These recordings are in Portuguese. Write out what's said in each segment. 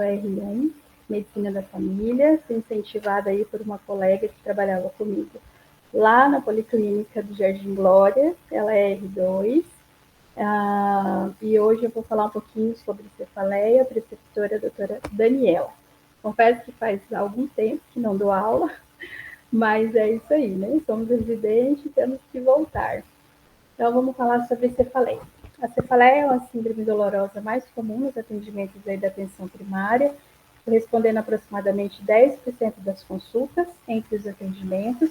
R1, Medicina da Família, fui incentivada aí por uma colega que trabalhava comigo lá na Policlínica do Jardim Glória, ela é R2, e hoje eu vou falar um pouquinho sobre cefaleia, a preceptora doutora Daniela. Confesso que faz algum tempo que não dou aula, mas é isso aí, né? Somos residentes e temos que voltar. Então, vamos falar sobre cefaleia. A cefaleia é uma síndrome dolorosa mais comum nos atendimentos aí da atenção primária, correspondendo a aproximadamente 10% das consultas entre os atendimentos,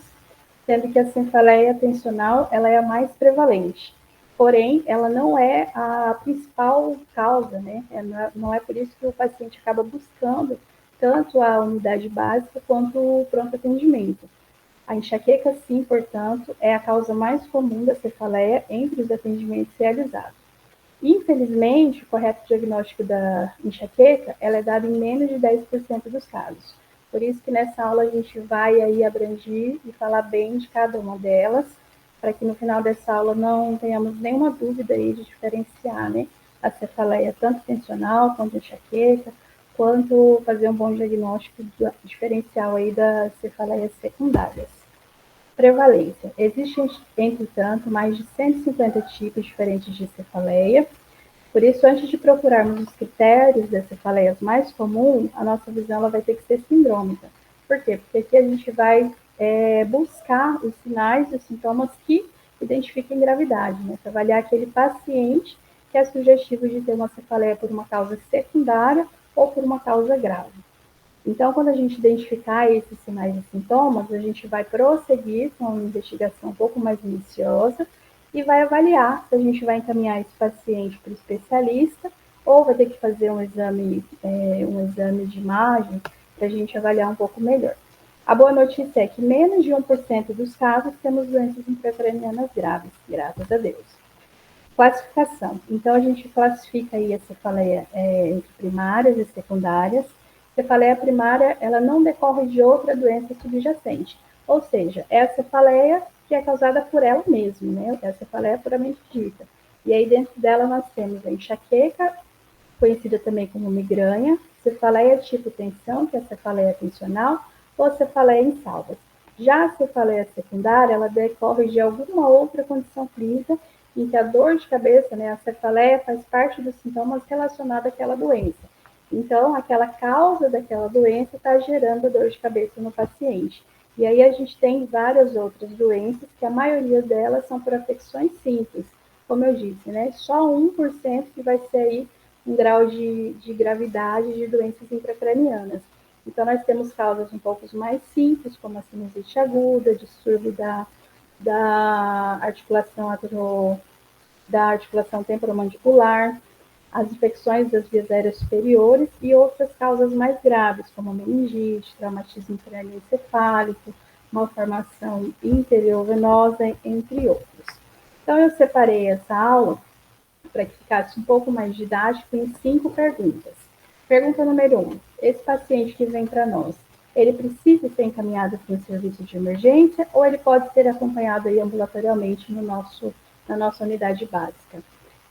sendo que a cefaleia atencional ela é a mais prevalente. Porém, ela não é a principal causa, né? Não é por isso que o paciente acaba buscando tanto a unidade básica quanto o pronto atendimento. A enxaqueca, sim, portanto, é a causa mais comum da cefaleia entre os atendimentos realizados. Infelizmente, o correto diagnóstico da enxaqueca ela é dado em menos de 10% dos casos. Por isso que nessa aula a gente vai aí abranger e falar bem de cada uma delas, para que no final dessa aula não tenhamos nenhuma dúvida aí de diferenciar, né, a cefaleia tanto tensional quanto enxaqueca, quanto fazer um bom diagnóstico diferencial aí das cefaleias secundárias. Prevalência. Existem, entretanto, mais de 150 tipos diferentes de cefaleia. Por isso, antes de procurarmos os critérios das cefaleias mais comuns, a nossa visão ela vai ter que ser sindrômica. Por quê? Porque aqui a gente vai buscar os sinais e os sintomas que identifiquem gravidade, né? Para avaliar aquele paciente que é sugestivo de ter uma cefaleia por uma causa secundária ou por uma causa grave. Então, quando a gente identificar esses sinais e sintomas, a gente vai prosseguir com uma investigação um pouco mais minuciosa e vai avaliar se a gente vai encaminhar esse paciente para o especialista ou vai ter que fazer um exame de imagem para a gente avaliar um pouco melhor. A boa notícia é que menos de 1% dos casos temos doenças intracranianas graves, graças a Deus. Classificação. Então, a gente classifica aí a cefaleia entre primárias e secundárias. Cefaleia primária, ela não decorre de outra doença subjacente, ou seja, é a cefaleia que é causada por ela mesma, né? É a cefaleia puramente dita. E aí, dentro dela, nós temos a enxaqueca, conhecida também como migrânia, cefaleia tipo tensão, que é a cefaleia tensional, ou cefaleia em salvas. Já a cefaleia secundária, ela decorre de alguma outra condição clínica em que a dor de cabeça, né, a cefaleia faz parte dos sintomas relacionados àquela doença. Então, aquela causa daquela doença está gerando a dor de cabeça no paciente. E aí a gente tem várias outras doenças, que a maioria delas são por afecções simples. Como eu disse, né? Só 1% que vai ser aí um grau de gravidade de doenças intracranianas. Então, nós temos causas um pouco mais simples, como a sinusite aguda, distúrbio da articulação temporomandibular, as infecções das vias aéreas superiores e outras causas mais graves, como meningite, traumatismo crânioencefálico, malformação interiovenosa, entre outros. Então, eu separei essa aula para que ficasse um pouco mais didático em 5 perguntas. Pergunta número 1. Esse paciente que vem para nós, ele precisa ser encaminhado para um serviço de emergência ou ele pode ser acompanhado aí ambulatorialmente na nossa unidade básica?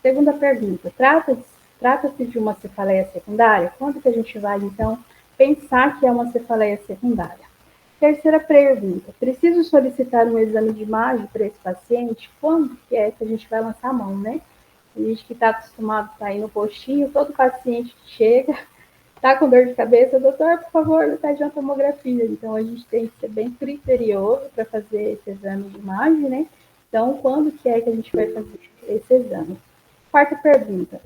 Segunda pergunta, trata-se de uma cefaleia secundária? Quando que a gente vai, então, pensar que é uma cefaleia secundária? Terceira pergunta, preciso solicitar um exame de imagem para esse paciente? Quando que é que a gente vai lançar a mão, né? A gente que está acostumado a estar aí no postinho, todo paciente que chega está com dor de cabeça, doutor, por favor, pede uma tomografia. Então, a gente tem que ser bem criterioso para fazer esse exame de imagem, né? Então, quando que é que a gente vai fazer esse exame? Quarta pergunta,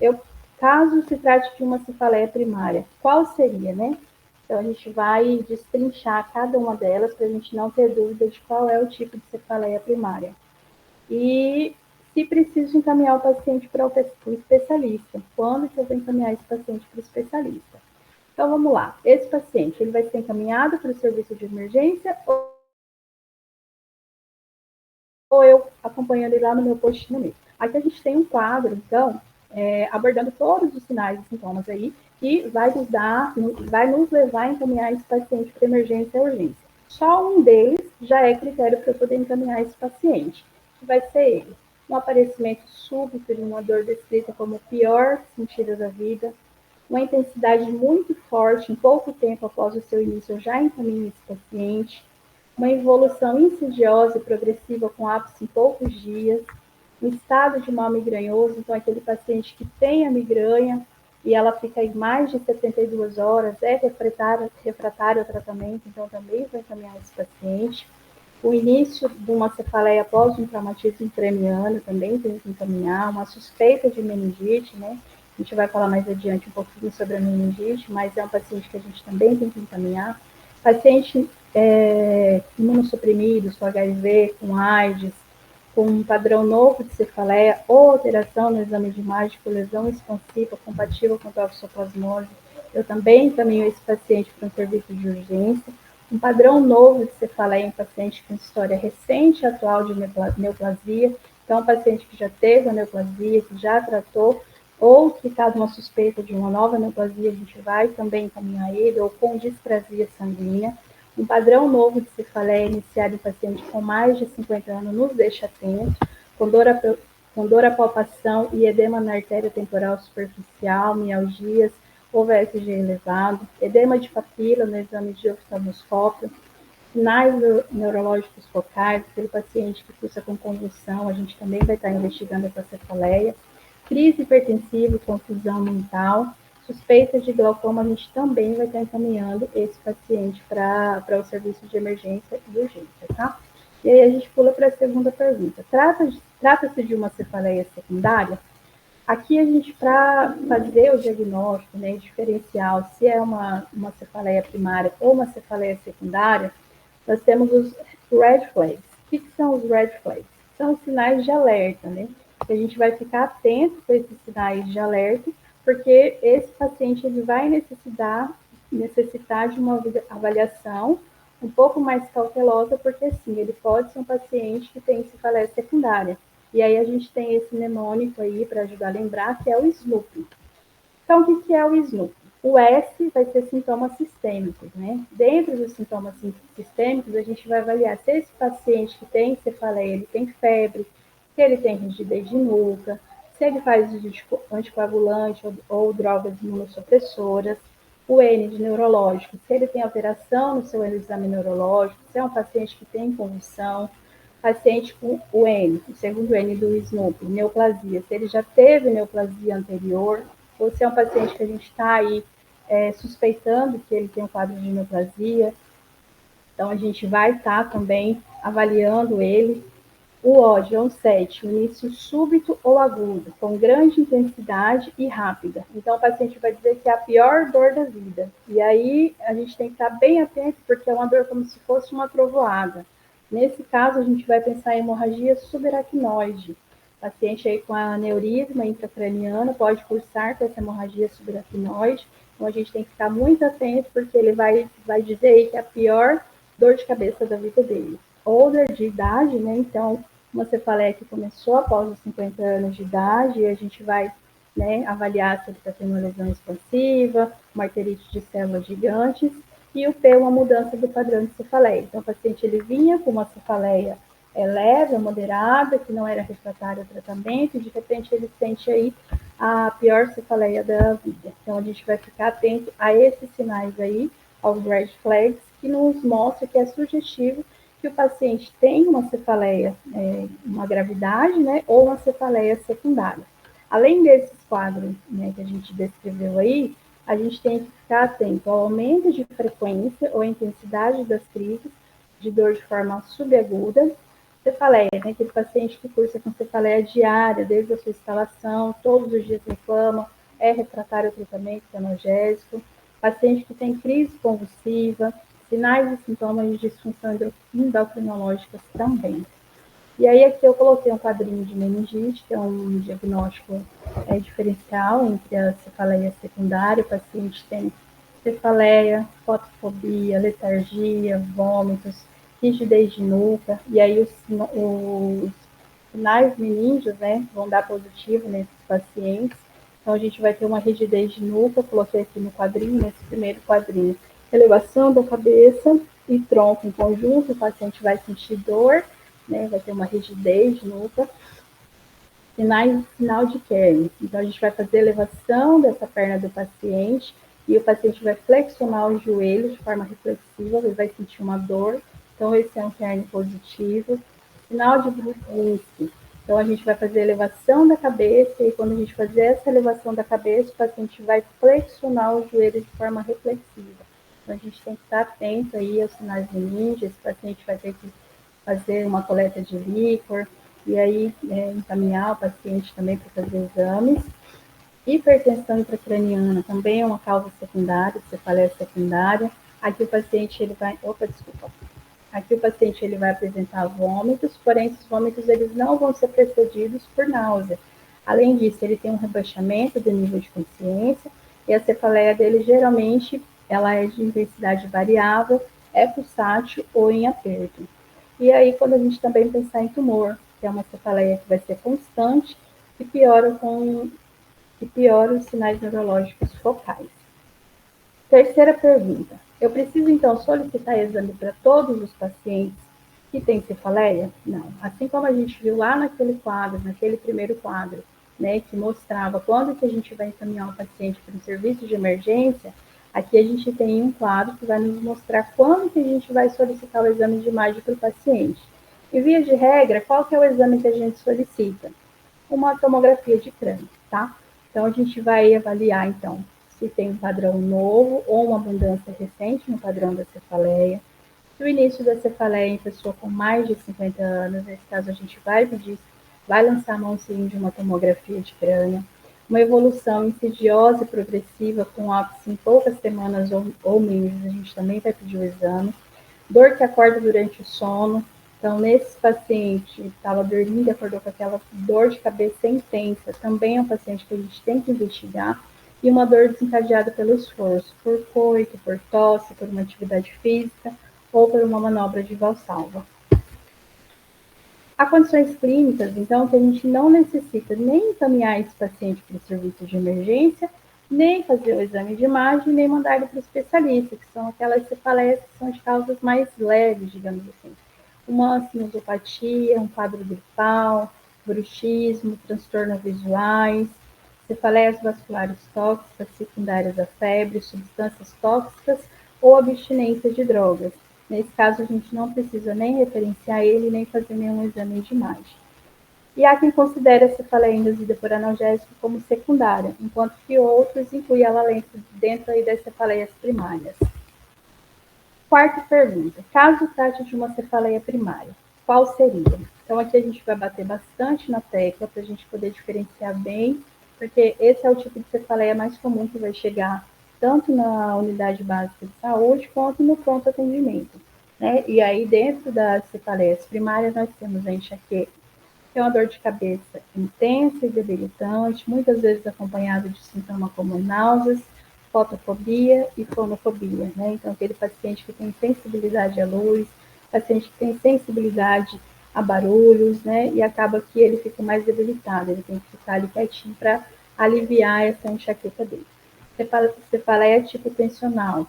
caso se trate de uma cefaleia primária, qual seria, né? Então, a gente vai destrinchar cada uma delas para a gente não ter dúvida de qual é o tipo de cefaleia primária. E se preciso encaminhar o paciente para o especialista, quando que eu vou encaminhar esse paciente para o especialista? Então, vamos lá. Esse paciente, ele vai ser encaminhado para o serviço de emergência ou eu acompanhando ele lá no meu postinho mesmo. Aqui a gente tem um quadro, então, abordando todos os sinais e sintomas aí, que vai nos levar a encaminhar esse paciente para emergência e urgência. Só um deles já é critério para eu poder encaminhar esse paciente, que vai ser ele. Um aparecimento súbito de uma dor descrita como o pior sentido da vida, uma intensidade muito forte, em pouco tempo após o seu início, eu já encaminho esse paciente, uma evolução insidiosa e progressiva com ápice em poucos dias, um estado de mal migranhoso, então aquele paciente que tem a migrânia e ela fica em mais de 72 horas, é refratário ao tratamento, então também vai encaminhar esse paciente. O início de uma cefaleia após um traumatismo craniano também tem que encaminhar, uma suspeita de meningite, né? A gente vai falar mais adiante um pouquinho sobre a meningite, mas é um paciente que a gente também tem que encaminhar. Paciente imunossuprimidos, com HIV, com AIDS, com um padrão novo de cefaleia ou alteração no exame de imagem por lesão expansiva compatível com toxoplasmose, eu também encaminho esse paciente para um serviço de urgência. Um padrão novo de cefaleia em paciente com história recente e atual de neoplasia, então um paciente que já teve a neoplasia, que já tratou, ou que está uma suspeita de uma nova neoplasia, a gente vai também encaminhar ele, ou com displasia sanguínea. Um padrão novo de cefaleia iniciado em paciente com mais de 50 anos nos deixa atentos, com dor à palpação e edema na artéria temporal superficial, mialgias, ou VSG elevado, edema de papila no exame de oftalmoscópio, sinais neurológicos focais, aquele paciente que cursa com convulsão, a gente também vai estar investigando essa cefaleia, crise hipertensiva, confusão mental, suspeitas de glaucoma, a gente também vai estar encaminhando esse paciente para o serviço de emergência e urgência, tá? E aí a gente pula para a segunda pergunta. Trata-se de uma cefaleia secundária? Aqui a gente, para fazer o diagnóstico, né, diferencial, se é uma cefaleia primária ou uma cefaleia secundária, nós temos os red flags. O que são os red flags? São os sinais de alerta, né? A gente vai ficar atento com esses sinais de alerta, porque esse paciente ele vai necessitar de uma avaliação um pouco mais cautelosa, porque sim, ele pode ser um paciente que tem cefaleia secundária. E aí a gente tem esse mnemônico aí para ajudar a lembrar, que é o SNOOP. Então, o que é o SNOOP? O S vai ser sintomas sistêmicos, né? Dentro dos sintomas sistêmicos, a gente vai avaliar se esse paciente que tem cefaleia, ele tem febre, se ele tem rigidez de nuca, se ele faz uso de anticoagulante ou drogas imunossupressoras, o N de neurológico, se ele tem alteração no seu exame neurológico, se é um paciente que tem convulsão, paciente com o N, o segundo N do SNOOP, neoplasia, se ele já teve neoplasia anterior, ou se é um paciente que a gente está aí suspeitando que ele tem um quadro de neoplasia, então a gente vai estar também avaliando ele. O ódio é um 7, um início súbito ou agudo, com grande intensidade e rápida. Então, o paciente vai dizer que é a pior dor da vida. E aí, a gente tem que estar bem atento, porque é uma dor como se fosse uma trovoada. Nesse caso, a gente vai pensar em hemorragia subaracnoide. O paciente aí com aneurisma intracraniano pode cursar com essa hemorragia subaracnoide. Então, a gente tem que ficar muito atento, porque ele vai dizer aí que é a pior dor de cabeça da vida dele. Older de idade, né? Então, uma cefaleia que começou após os 50 anos de idade, e a gente vai, né, avaliar se ele está tendo uma lesão expansiva, uma arterite de células gigantes, e o P, uma mudança do padrão de cefaleia. Então, o paciente ele vinha com uma cefaleia leve, moderada, que não era refratária ao tratamento, e de repente ele sente aí a pior cefaleia da vida. Então, a gente vai ficar atento a esses sinais aí, aos red flags, que nos mostra que é sugestivo que o paciente tem uma cefaleia, uma gravidade, né, ou uma cefaleia secundária. Além desses quadros, né, que a gente descreveu aí, a gente tem que ficar atento ao aumento de frequência ou intensidade das crises de dor de forma subaguda, cefaleia, né, aquele paciente que cursa com cefaleia diária, desde a sua instalação, todos os dias reclama, é refratário ao tratamento analgésico, paciente que tem crise convulsiva, sinais e sintomas de disfunção endocrinológica também. E aí aqui eu coloquei um quadrinho de meningite, que é um diagnóstico diferencial entre a cefaleia secundária, o paciente tem cefaleia, fotofobia, letargia, vômitos, rigidez de nuca, e aí os sinais meningos, né, vão dar positivo nesses pacientes. Então a gente vai ter uma rigidez de nuca, coloquei aqui no quadrinho, nesse primeiro quadrinho, elevação da cabeça e tronco em conjunto, o paciente vai sentir dor, né, vai ter uma rigidez de nuca. Sinal de Kern. Então, a gente vai fazer a elevação dessa perna do paciente e o paciente vai flexionar os joelhos de forma reflexiva, ele vai sentir uma dor. Então, esse é um Kern positivo. Sinal de Brudzinski. Então, a gente vai fazer a elevação da cabeça e quando a gente fazer essa elevação da cabeça, o paciente vai flexionar os joelhos de forma reflexiva. Então, a gente tem que estar atento aí aos sinais de ninja. Esse paciente vai ter que fazer uma coleta de líquor e aí encaminhar o paciente também para fazer exames. Hipertensão intracraniana também é uma causa secundária, cefaleia secundária. Aqui o paciente ele vai, Aqui o paciente ele vai apresentar vômitos, porém esses vômitos eles não vão ser precedidos por náusea. Além disso, ele tem um rebaixamento do nível de consciência e a cefaleia dele geralmente ela é de intensidade variável, é pulsátil ou em aperto. E aí quando a gente também pensar em tumor, que é uma cefaleia que vai ser constante e piora os sinais neurológicos focais. Terceira pergunta. Eu preciso, então, solicitar exame para todos os pacientes que têm cefaleia? Não. Assim como a gente viu lá naquele quadro, naquele primeiro quadro, né, que mostrava quando que a gente vai encaminhar o paciente para um serviço de emergência, aqui a gente tem um quadro que vai nos mostrar quando que a gente vai solicitar o exame de imagem para o paciente. E, via de regra, qual que é o exame que a gente solicita? Uma tomografia de crânio, tá? Então, a gente vai avaliar, então, se tem um padrão novo ou uma abundância recente no padrão da cefaleia. Se o início da cefaleia em pessoa com mais de 50 anos, nesse caso a gente vai lançar a mão sim de uma tomografia de crânio. Uma evolução insidiosa e progressiva com ápice em poucas semanas ou meses, a gente também vai pedir o exame. Dor que acorda durante o sono. Então, nesse paciente, estava dormindo e acordou com aquela dor de cabeça intensa. Também é um paciente que a gente tem que investigar. E uma dor desencadeada pelo esforço, por coito, por tosse, por uma atividade física ou por uma manobra de valsalva. Há condições clínicas, então, que a gente não necessita nem encaminhar esse paciente para o serviço de emergência, nem fazer o exame de imagem, nem mandar ele para o especialista, que são aquelas cefaleias que são de causas mais leves, digamos assim. Uma sinusopatia, um quadro gripal, bruxismo, transtornos visuais, cefaleias vasculares tóxicas secundárias à febre, substâncias tóxicas ou abstinência de drogas. Nesse caso, a gente não precisa nem referenciar ele, nem fazer nenhum exame de imagem. E há quem considere a cefaleia induzida por analgésico como secundária, enquanto que outros incluem ela dentro aí das cefaleias primárias. Quarta pergunta. Caso trate de uma cefaleia primária, qual seria? Então, aqui a gente vai bater bastante na tecla para a gente poder diferenciar bem, porque esse é o tipo de cefaleia mais comum que vai chegar tanto na unidade básica de saúde quanto no pronto atendimento. Né? E aí, dentro das cefaleias primárias, nós temos a enxaqueca, que é uma dor de cabeça intensa e debilitante, muitas vezes acompanhada de sintomas como náuseas, fotofobia e fonofobia, né? Então, aquele paciente que tem sensibilidade à luz, paciente que tem sensibilidade a barulhos, né? E acaba que ele fica mais debilitado, ele tem que ficar ali quietinho para aliviar essa enxaqueca dele. Cefaleia tipo tensional.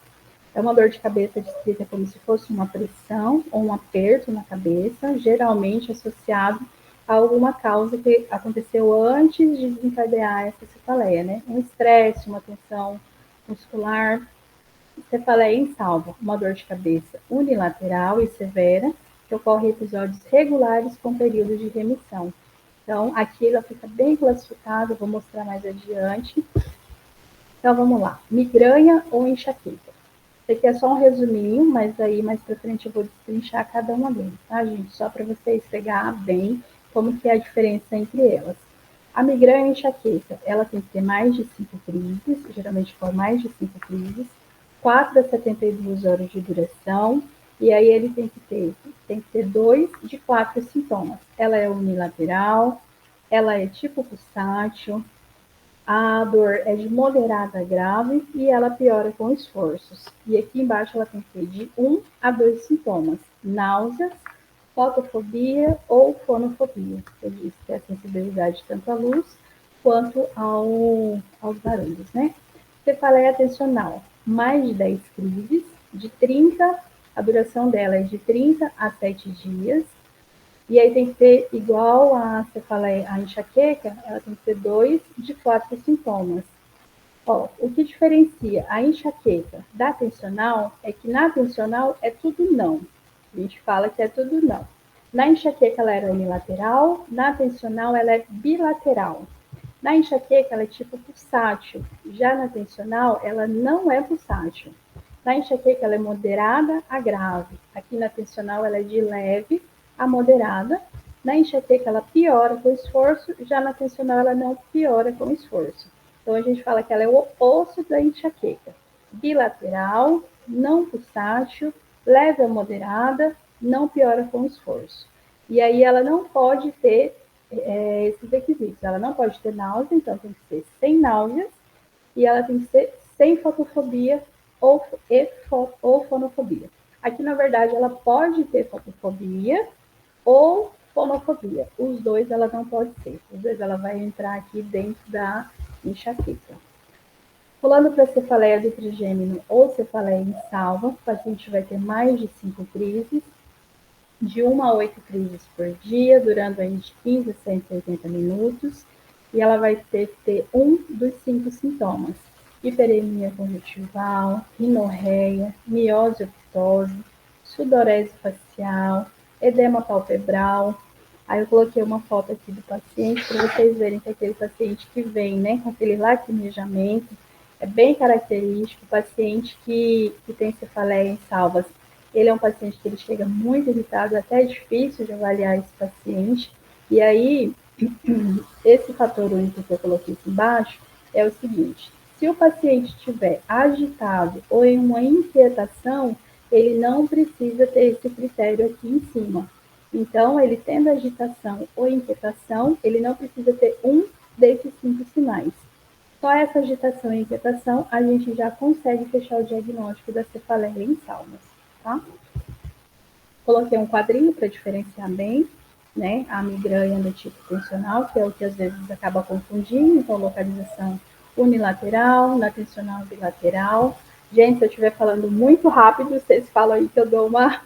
É uma dor de cabeça descrita como se fosse uma pressão ou um aperto na cabeça, geralmente associado a alguma causa que aconteceu antes de desencadear essa cefaleia, né? Um estresse, uma tensão muscular. Cefaleia insalva, uma dor de cabeça unilateral e severa, que ocorre em episódios regulares com períodos de remissão. Então, aqui ela fica bem classificada, vou mostrar mais adiante. Então, vamos lá. Migrânia ou enxaqueca? Esse aqui é só um resuminho, mas aí mais para frente eu vou destrinchar cada uma deles, tá, gente? Só para vocês pegar bem como que é a diferença entre elas. A migrânia e enxaqueca, ela tem que ter mais de 5 crises, geralmente for mais de 5 crises, 4 a 72 horas de duração, e aí ele tem que ter 2 de 4 sintomas. Ela é unilateral, ela é tipo pulsátil, a dor é de moderada a grave e ela piora com esforços. E aqui embaixo ela tem que ter de 1 a 2 sintomas: náuseas, fotofobia ou fonofobia. Eu disse que é a sensibilidade tanto à luz quanto aos barulhos, né? Cefaleia atencional, mais de 10 crises, de 30, a duração dela é de 30 a 7 dias, E aí tem que ter, igual a cefaleia, a enxaqueca, ela tem que ter 2 de 4 sintomas. Ó, o que diferencia a enxaqueca da tensional é que na tensional é tudo não. A gente fala que é tudo não. Na enxaqueca ela era unilateral, na tensional ela é bilateral. Na enxaqueca ela é tipo pulsátil, já na tensional ela não é pulsátil. Na enxaqueca ela é moderada a grave, aqui na tensional ela é de leve a moderada. Na enxaqueca ela piora com esforço, já na tensional ela não piora com esforço. Então a gente fala que ela é o oposto da enxaqueca. Bilateral, não pulsátil, leve a moderada, não piora com esforço. E aí ela não pode ter esses requisitos. Ela não pode ter náusea, então tem que ser sem náuseas, e ela tem que ser sem fotofobia ou fonofobia. Aqui, na verdade, ela pode ter fotofobia ou fonofobia. Os dois ela não pode ter. Os dois ela vai entrar aqui dentro da enxaqueca. Pulando para cefaleia do trigêmino ou cefaleia em salva, o paciente vai ter mais de 5 crises, de 1 a 8 crises por dia, durando aí de 15 a 180 minutos, e ela vai ter que ter um dos 5 sintomas: hiperemia conjuntival, rinorreia, miose ou ptose, sudorese facial, edema palpebral. Aí eu coloquei uma foto aqui do paciente para vocês verem que aquele paciente que vem, né, com aquele lacrimejamento, é bem característico. O paciente que tem cefaleia em salvas, ele é um paciente que ele chega muito irritado, até é difícil de avaliar esse paciente. E aí, esse fator único que eu coloquei aqui embaixo é o seguinte: se o paciente estiver agitado ou em uma inquietação, ele não precisa ter esse critério aqui em cima. Então, ele tendo agitação ou inquietação, ele não precisa ter um desses 5 sinais. Só essa agitação e inquietação, a gente já consegue fechar o diagnóstico da cefaleia em salmas, tá? Coloquei um quadrinho para diferenciar bem, né, a migraña do tipo tensional, que é o que às vezes acaba confundindo, então localização unilateral, na tensional bilateral. Gente, se eu estiver falando muito rápido, vocês falam aí que eu dou uma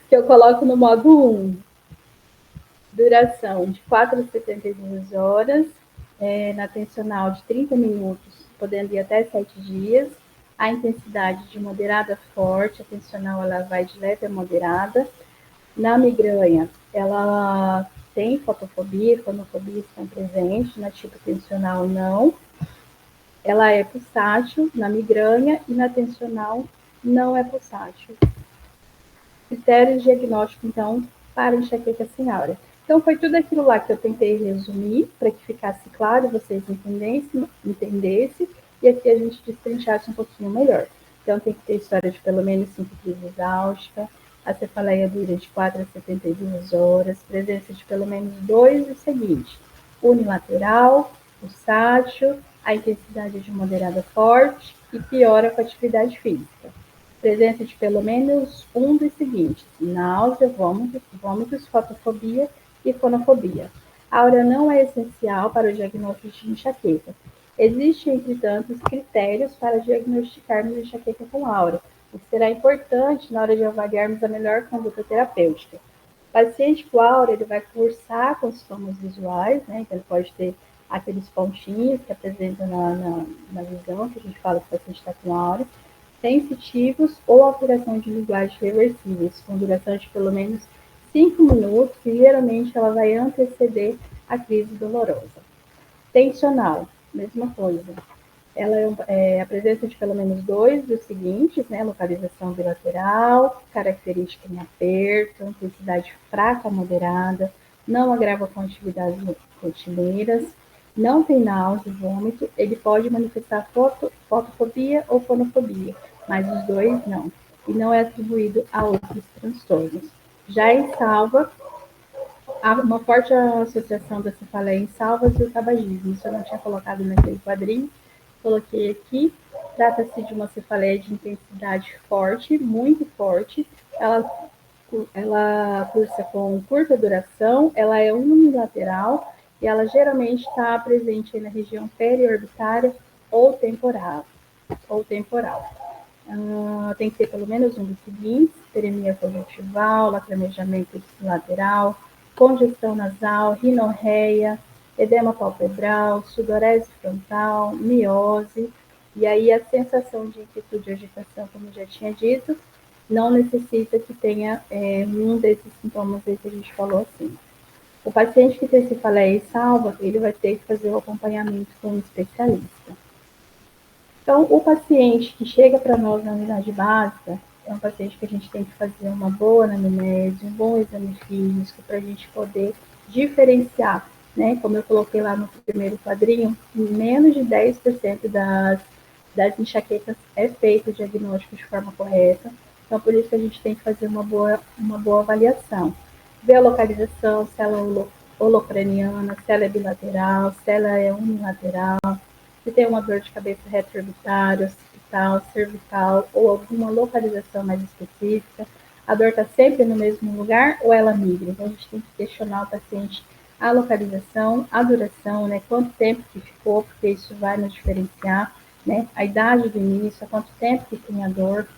que eu coloco no modo 1. Duração de 4 a 72 horas, na tensional de 30 minutos, podendo ir até 7 dias. A intensidade de moderada a forte, a tensional ela vai de leve a moderada. Na migraña, ela tem fotofobia e fonofobia estão presentes, na tipo tensional não. Ela é pulsátil na migraña e na tensional não é pulsátil. Critérios diagnósticos, então, para enxaqueca sem aura. Então, foi tudo aquilo lá que eu tentei resumir, para que ficasse claro, vocês entendessem, e aqui a gente destrinchasse um pouquinho melhor. Então, tem que ter história de pelo menos 5 crises álgicas, a cefaleia dura de 4 a 72 horas, presença de pelo menos 2 do seguinte: unilateral, pulsátil, a intensidade de moderada forte e piora com a atividade física. Presença de pelo menos um dos seguintes: náusea, vômitos, fotofobia e fonofobia. A aura não é essencial para o diagnóstico de enxaqueca. Existem, entretanto, critérios para diagnosticarmos enxaqueca com aura, o que será importante na hora de avaliarmos a melhor conduta terapêutica. O paciente com aura, ele vai cursar com sintomas visuais, né? Então ele pode ter aqueles pontinhos que apresentam na visão, que a gente fala que o paciente está com aura, sensitivos ou alteração de linguagem reversíveis, com duração de pelo menos 5 minutos, e geralmente ela vai anteceder a crise dolorosa. Tensional, mesma coisa. Ela é a presença de pelo menos 2 dos seguintes, né? Localização bilateral, característica em aperto, intensidade fraca a moderada, não agrava com atividades rotineiras, não tem náusea e vômito, ele pode manifestar fotofobia ou fonofobia, mas os dois não, e não é atribuído a outros transtornos. Já em salva, há uma forte associação da cefaleia em salvas e o tabagismo. Isso eu não tinha colocado naquele quadrinho, coloquei aqui. Trata-se de uma cefaleia de intensidade forte, muito forte. Ela cursa com curta duração, ela é unilateral e ela geralmente está presente na região periorbitária ou temporal. Tem que ter pelo menos um dos seguintes: hiperemia conjuntival, lacrimejamento lateral, congestão nasal, rinorreia, edema palpebral, sudorese frontal, miose, e aí a sensação de inquietude e agitação, como já tinha dito, não necessita que tenha um desses sintomas aí que a gente falou assim. O paciente que tem cefaleia e salva, ele vai ter que fazer o acompanhamento com um especialista. Então, o paciente que chega para nós na unidade básica é um paciente que a gente tem que fazer uma boa anamnese, um bom exame físico para a gente poder diferenciar, né? Como eu coloquei lá no primeiro quadrinho, menos de 10% das enxaquecas é feito o diagnóstico de forma correta. Então, por isso que a gente tem que fazer uma boa avaliação. Ver a localização, se ela é holocraniana, se ela é bilateral, se ela é unilateral, se tem uma dor de cabeça retroorbitária, occipital, cervical ou alguma localização mais específica. A dor está sempre no mesmo lugar ou ela migra? Então, a gente tem que questionar o paciente a localização, a duração, né? Quanto tempo que ficou, porque isso vai nos diferenciar, né? A idade do início, há quanto tempo que tem a dor,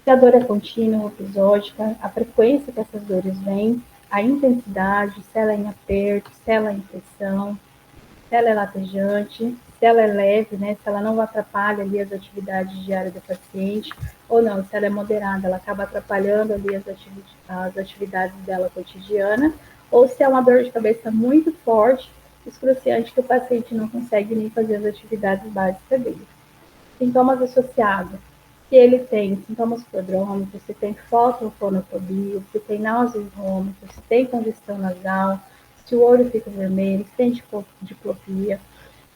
se a dor é contínua ou episódica, a frequência que essas dores vêm, a intensidade, se ela é em aperto, se ela é em pressão, se ela é latejante, se ela é leve, né, se ela não atrapalha ali as atividades diárias do paciente, ou não, se ela é moderada, ela acaba atrapalhando ali as atividades dela cotidiana, ou se é uma dor de cabeça muito forte, excruciante, que o paciente não consegue nem fazer as atividades básicas dele. Sintomas associados. Se ele tem sintomas prodrômicos, se tem fotofonofobia, se tem náusea e vômito, se tem congestão nasal, se o olho fica vermelho, se tem diplopia,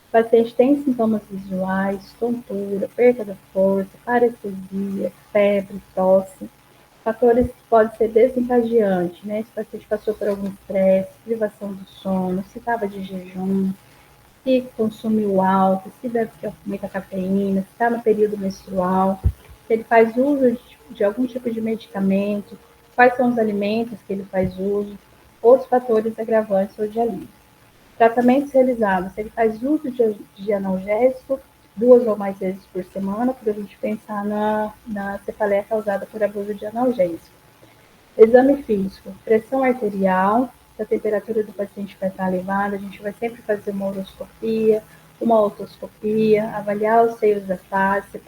o paciente tem sintomas visuais, tontura, perda da força, parestesia, febre, tosse, fatores que podem ser desencadeantes, né? Se o paciente passou por algum estresse, privação do sono, se estava de jejum, se consumiu álcool, se deve ter muita cafeína, se está no período menstrual, se ele faz uso de algum tipo de medicamento, quais são os alimentos que ele faz uso, outros fatores agravantes ou de alívio. Tratamentos realizados, se ele faz uso de analgésico 2 ou mais vezes por semana, para a gente pensar na cefaleia causada por abuso de analgésico. Exame físico, pressão arterial, se a temperatura do paciente vai estar elevada, a gente vai sempre fazer uma uroscopia, uma otoscopia, avaliar os seios da face,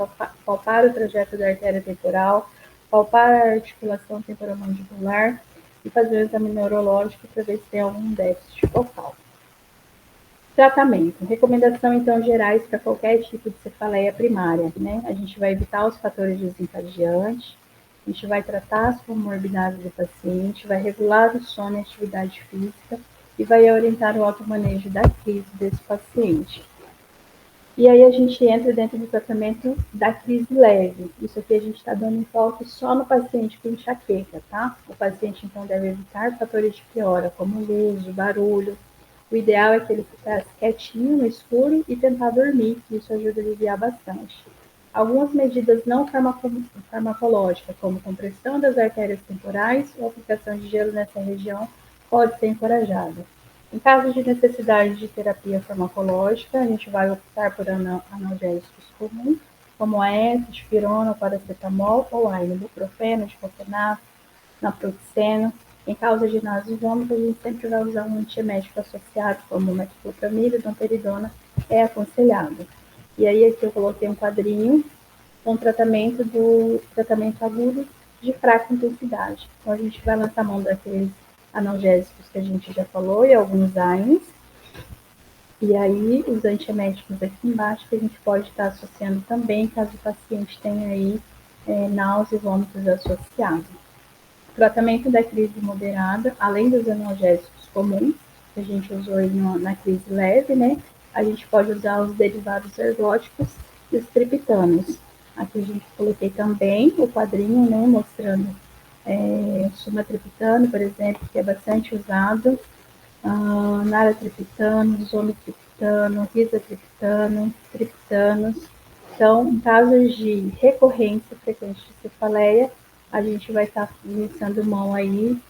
palpar o trajeto da artéria temporal, palpar a articulação temporomandibular e fazer o exame neurológico para ver se tem algum déficit focal. Tratamento. Recomendação, então, gerais para qualquer tipo de cefaleia primária, né? A gente vai evitar os fatores desencadeantes, a gente vai tratar as comorbidades do paciente, vai regular o sono e a atividade física e vai orientar o automanejo da crise desse paciente. E aí a gente entra dentro do tratamento da crise leve. Isso aqui a gente está dando enfoque só no paciente com enxaqueca, tá? O paciente, então, deve evitar fatores de piora, como luz, barulho. O ideal é que ele ficasse quietinho no escuro e tentar dormir, que isso ajuda a aliviar bastante. Algumas medidas não farmacológicas, como compressão das artérias temporais ou aplicação de gelo nessa região, pode ser encorajada. Em caso de necessidade de terapia farmacológica, a gente vai optar por analgésicos comuns, como a dipirona, paracetamol ou a ibuprofeno, diclofenaco, naproxeno. Em causa de náusea e vômito, a gente sempre vai usar um antiemético associado, como metoclopramida e domperidona, é aconselhado. E aí aqui eu coloquei um quadrinho com tratamento agudo de fraca intensidade. Então a gente vai lançar a mão daqueles analgésicos que a gente já falou e alguns AINES. E aí os antieméticos aqui embaixo que a gente pode estar associando também, caso o paciente tenha aí náusea e vômitos associados. Tratamento da crise moderada, além dos analgésicos comuns, que a gente usou na crise leve, né? A gente pode usar os derivados ergóticos e os triptanos. Aqui a gente coloquei também o quadrinho, né, mostrando sumatriptano, por exemplo, que é bastante usado, naratriptano, zomitriptano, risatriptano, triptanos. Então, em casos de recorrência frequente de cefaleia, a gente vai estar lançando mão aí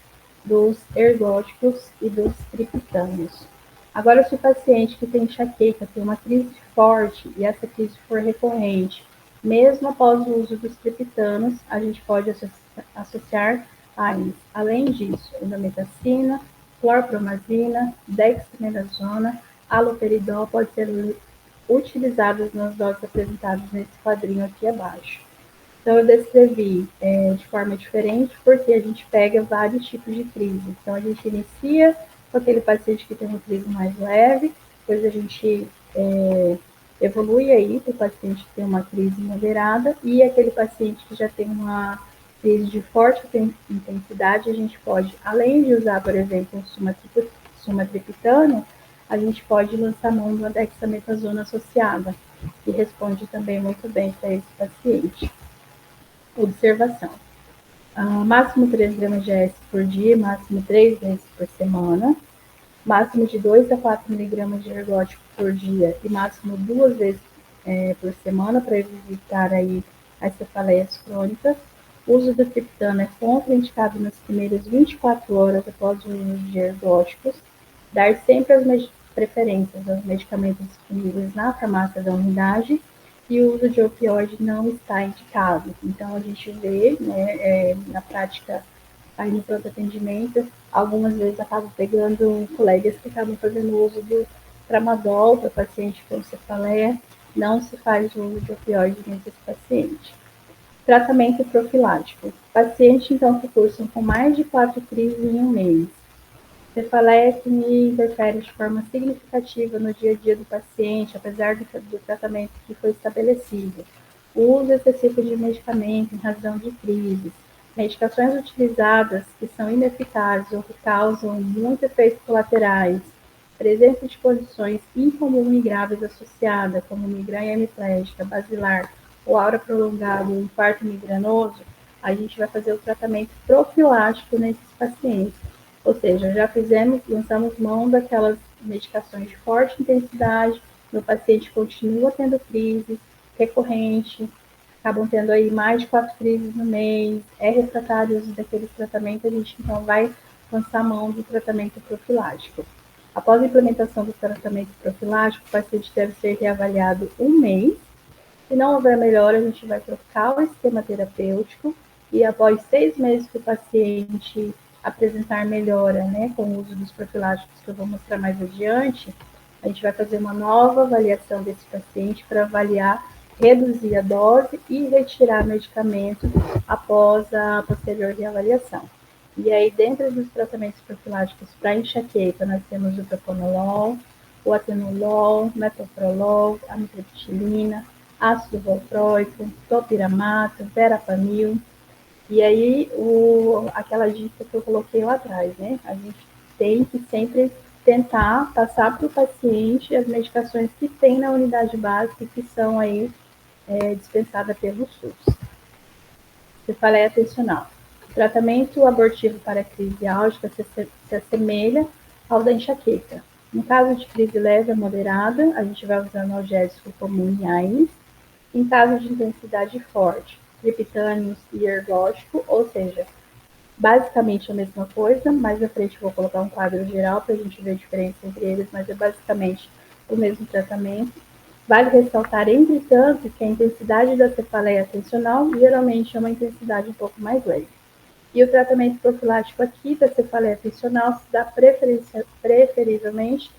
dos ergóticos e dos triptanos. Agora, se o paciente que tem enxaqueca tem uma crise forte e essa crise for recorrente, mesmo após o uso dos triptanos, a gente pode associar AINES. Além disso, indometacina, clorpromazina, dexametasona, haloperidol podem ser utilizados nas doses apresentadas nesse quadrinho aqui abaixo. Então, eu descrevi de forma diferente porque a gente pega vários tipos de crise. Então, a gente inicia com aquele paciente que tem uma crise mais leve, depois a gente evolui aí para o paciente que tem uma crise moderada e aquele paciente que já tem uma crise de forte intensidade, a gente pode, além de usar, por exemplo, o sumatriptano, a gente pode lançar mão de uma dexametasona associada, que responde também muito bem para esse paciente. Observação. Máximo 3 gramas de AS por dia, máximo 3 vezes por semana, máximo de 2 a 4 miligramas de ergótico por dia e máximo 2 vezes por semana para evitar aí as cefaleias crônicas. O uso do triptano é contraindicado nas primeiras 24 horas após o uso de ergóticos. Dar sempre as preferências aos medicamentos disponíveis na farmácia da unidade e o uso de opioide não está indicado. Então, a gente vê, na prática, aí no pronto atendimento, algumas vezes acabo pegando colegas que acabam fazendo uso do tramadol para paciente com cefaleia, não se faz o uso de opioide nesse paciente. Tratamento profilático. Paciente, então, que cursam com mais de 4 crises em um mês. Cefaleia que interfere de forma significativa no dia a dia do paciente, apesar do tratamento que foi estabelecido. O uso excessivo de medicamento em razão de crises. Medicações utilizadas que são ineficazes ou que causam muitos efeitos colaterais. Presença de condições incomum e graves associadas, como migraine hemiplégica, basilar ou aura prolongada ou infarto migranoso, a gente vai fazer o tratamento profilático nesses pacientes. Ou seja, já lançamos mão daquelas medicações de forte intensidade, o paciente continua tendo crise recorrente, acabam tendo aí mais de 4 crises no mês, é refratário o uso daqueles tratamentos, a gente então vai lançar mão do tratamento profilático. Após a implementação do tratamento profilático, o paciente deve ser reavaliado um mês. Se não houver melhora, a gente vai trocar o esquema terapêutico e após 6 meses que o paciente apresentar melhora, com o uso dos profiláticos que eu vou mostrar mais adiante, a gente vai fazer uma nova avaliação desse paciente para avaliar, reduzir a dose e retirar medicamento após a posterior reavaliação. E aí, dentro dos tratamentos profiláticos para enxaqueca, nós temos o propanolol, o atenolol, metoprolol, amitriptilina, ácido valproico, topiramato, verapamil. E aí, aquela dica que eu coloquei lá atrás, A gente tem que sempre tentar passar para o paciente as medicações que tem na unidade básica e que são aí dispensadas pelo SUS. Cefaleia tensional. O tratamento abortivo para crise álgica se assemelha ao da enxaqueca. No caso de crise leve a moderada, a gente vai usar analgésico comum e AINES. Em caso de intensidade forte, triptânios e ergótico, ou seja, basicamente a mesma coisa. Mais à frente eu vou colocar um quadro geral para a gente ver a diferença entre eles, mas é basicamente o mesmo tratamento. Vale ressaltar, entretanto, que a intensidade da cefaleia tensional geralmente é uma intensidade um pouco mais leve. E o tratamento profilático aqui da cefaleia tensional se dá preferivelmente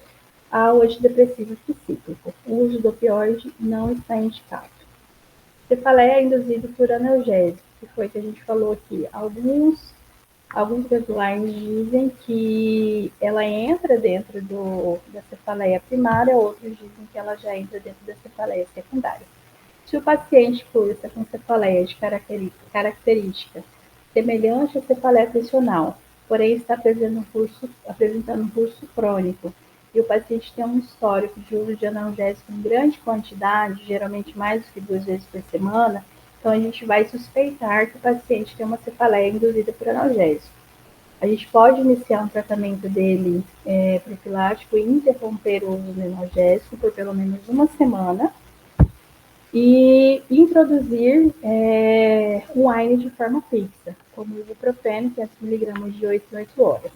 ao antidepressivo cíclico. O uso do opioide não está indicado. Cefaleia é induzido por analgésico, que foi que a gente falou aqui. Alguns guidelines dizem que ela entra dentro da cefaleia primária, outros dizem que ela já entra dentro da cefaleia secundária. Se o paciente cursa com cefaleia de característica semelhante à cefaleia tensional, porém está apresentando um curso crônico, e o paciente tem um histórico de uso de analgésico em grande quantidade, geralmente mais do que 2 vezes por semana, então a gente vai suspeitar que o paciente tem uma cefaleia induzida por analgésico. A gente pode iniciar um tratamento dele profilático e interromper o uso do analgésico por pelo menos uma semana e introduzir um AINE de forma fixa, como o ibuprofeno, 500 mg de 8 em 8 horas.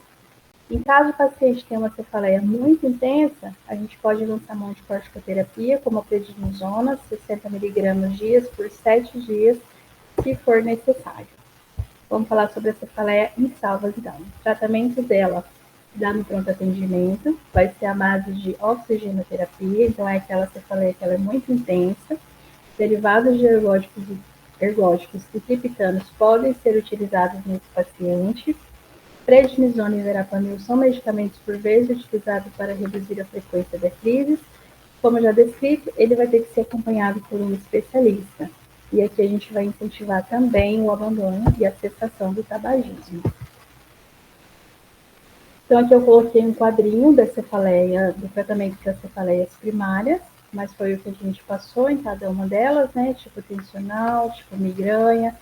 Em caso o paciente tenha uma cefaleia muito intensa, a gente pode lançar mão de corticoterapia, como a prednisona, 60 mg dias por 7 dias, se for necessário. Vamos falar sobre a cefaleia em salvas, então. Tratamento dela dá no pronto atendimento, vai ser a base de oxigenoterapia, então é aquela cefaleia que ela é muito intensa. Derivados de ergóticos e triptanos podem ser utilizados nesse paciente. Prednisona e verapamil são medicamentos por vezes utilizados para reduzir a frequência das crises. Como já descrito, ele vai ter que ser acompanhado por um especialista. E aqui a gente vai incentivar também o abandono e a cessação do tabagismo. Então, aqui eu coloquei um quadrinho da cefaleia, do tratamento das cefaleias primárias, mas foi o que a gente passou em cada uma delas, né? Tipo tensional, tipo migrânia,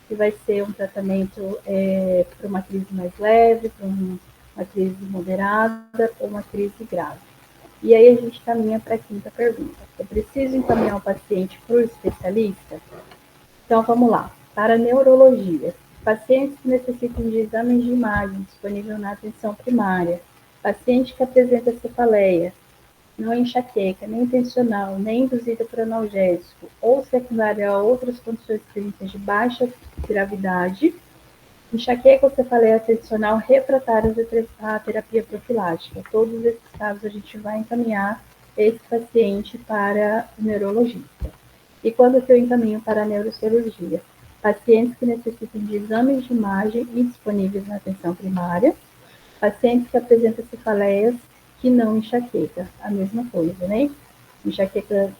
que vai ser um tratamento para uma crise mais leve, para uma crise moderada ou uma crise grave. E aí a gente caminha para a quinta pergunta. Eu preciso encaminhar o paciente para o especialista? Então, vamos lá. Para neurologia, pacientes que necessitam de exames de imagem disponível na atenção primária, paciente que apresenta cefaleia, não enxaqueca, nem intencional, nem induzida por analgésico, ou secundária a outras condições clínicas de baixa gravidade, enxaqueca ou cefaleia tensional refratárias à terapia profilática. Todos esses casos a gente vai encaminhar esse paciente para o neurologista. E quando que eu encaminho para a neurocirurgia? Pacientes que necessitam de exames de imagem indisponíveis na atenção primária, pacientes que apresentam cefaleias que não enxaqueca, a mesma coisa, né? Enxaqueca,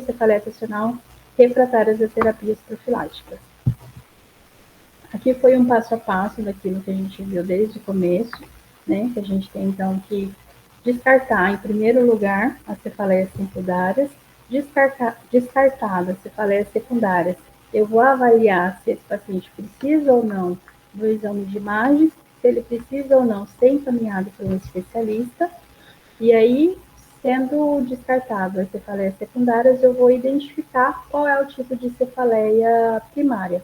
cefaleia tensional, refratárias a terapias profiláticas. Aqui foi um passo a passo daquilo que a gente viu desde o começo, né? Que a gente tem então que descartar, em primeiro lugar, as cefaleias secundárias, descartadas as cefaleias secundárias. Eu vou avaliar se esse paciente precisa ou não do exame de imagem, se ele precisa ou não ser encaminhado por um especialista, e aí, sendo descartado as cefaleias secundárias, eu vou identificar qual é o tipo de cefaleia primária,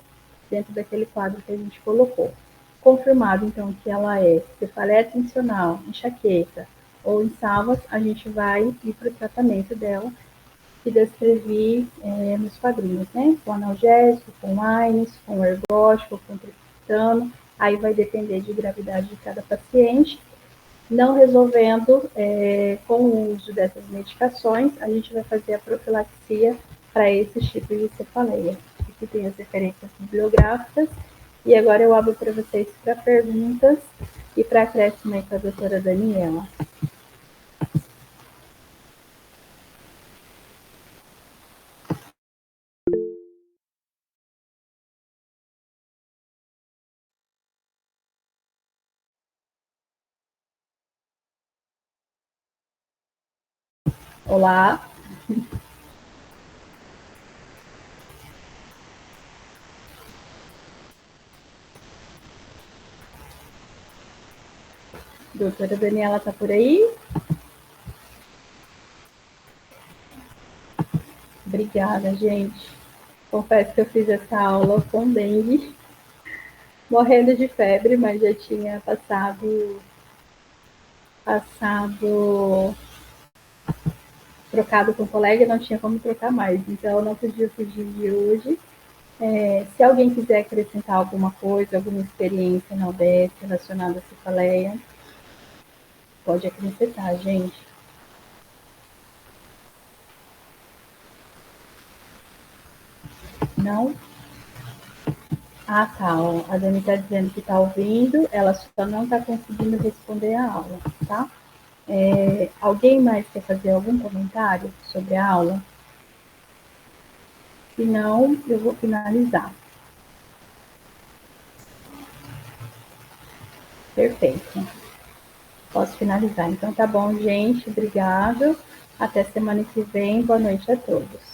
dentro daquele quadro que a gente colocou. Confirmado, então, que ela é cefaleia tensional, enxaqueca ou em salvas, a gente vai ir para o tratamento dela, que descrevi nos quadrinhos, né? Com analgésico, com AINES, com ergótico, com triptano, aí vai depender de gravidade de cada paciente. Não resolvendo com o uso dessas medicações, a gente vai fazer a profilaxia para esses tipos de cefaleia. Aqui tem as referências bibliográficas. E agora eu abro para vocês para perguntas e para acréscimo aí com a doutora Daniela. Olá. Doutora Daniela está por aí? Obrigada, gente. Confesso que eu fiz essa aula com dengue, morrendo de febre, mas já tinha trocado com o colega e não tinha como trocar mais. Então, eu não podia fugir de hoje. Se alguém quiser acrescentar alguma coisa, alguma experiência na UBS relacionada à cefaleia, pode acrescentar, gente. Não? Ah, tá. Ó. A Dani está dizendo que está ouvindo, ela só não está conseguindo responder a aula, tá? Alguém mais quer fazer algum comentário sobre a aula? Se não, eu vou finalizar. Perfeito. Posso finalizar. Então tá bom, gente. Obrigado. Até semana que vem. Boa noite a todos.